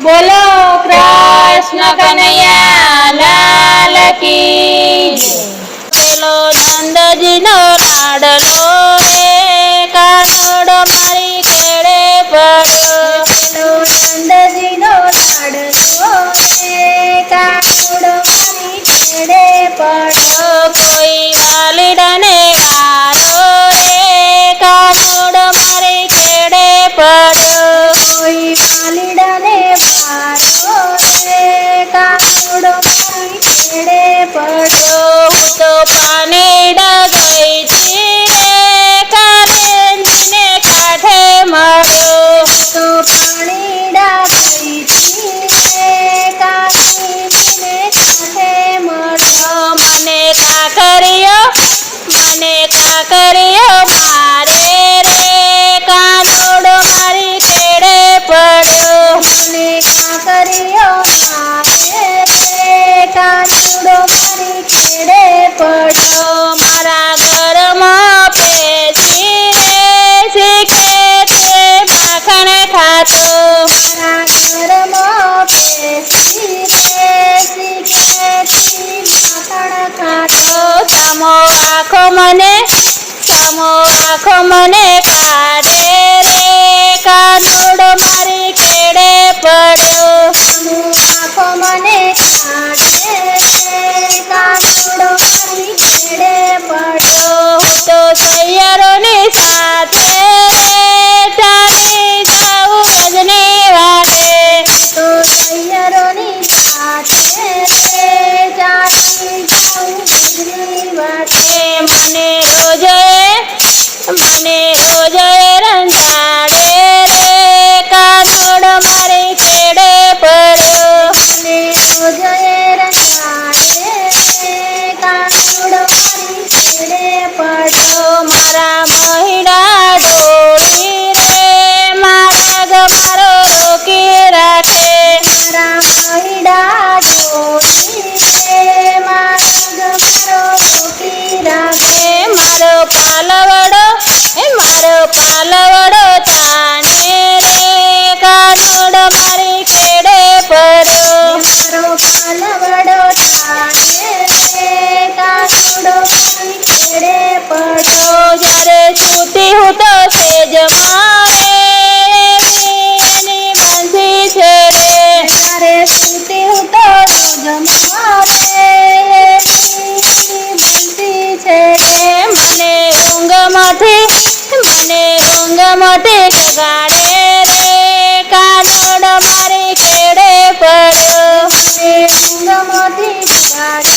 બોલો કૃષ્ણ કનૈયા લાલ કી જય। પેલો નંદજીનો લાડલો રે કાનોડો મારી કેળે પડ્યો। પેલો નંદજીનો લાડલો રે કાનુડો મારી કેળે પડ્યો। કોઈ વાલીડાને વાલો રે કાનોડો મારી કેળે પડ્યો। કોઈ વાલીડાને વારો રે કાનુડો મારી કેળે પડ્યો। હું તો પાનેડા ગઈ છી રે કારેન્જીને કાંઠે મળ્યો। તો પાણીડા ગઈ છી રે કાનીજીને કાંઠે મળ્યો। મને કાકરિયો મારે રે કાનોડો મારી કેળે પડ્યો। મને કાકરિયો મારે રે કાનુડો મારી કેળે પડ્યો। મારા ઘરમાં પેસી રે શીખે છે માખણ ખાતો। મારા ઘરમાં બેસી રે શીખેથી માખણ ખાતો। તમો આંખો મને કાઢે રે કાનોડો મારી કેળે પડ્યો। આંખો મને કાઢે રે કાનુડો મારી કેળે પડ્યો। હું તો સૈયરોની સાથે રે ચાલી જાઉં રજની વાટે। તો સૈયરોની સાથે રે ચાલી જાઉં ગજની વાટે। મને રોજે રંજાડે રે કાનોડો મારી કેળે પડ્યો। મને રોજે રંગાડે રે કાનુડો મારી કેળે પડ્યો। મારા મહિડા ડોળી રે મારા મારો રોકી રાખે। મારા મહિડા ડોળી રે માર્ગ મારો રોકી રાખે। મારો પાલવડો તાને રે કાનોડો મારી કેળે પડ્યો। મારો પાલવડો તાને રે કાનુડો મારી કેળે પડ્યો। જ્યારે સૂતી હું તો સેજમાં રે એની બંસી છે રે। ત્યારે સૂતી હું તો સૂજમાં રે એની બંસી છે રે। મને ઊંઘમાંથી જગાડે રે કાનોડો મારી કેળે પડ્યો। ઊંઘમાંથી જગાડે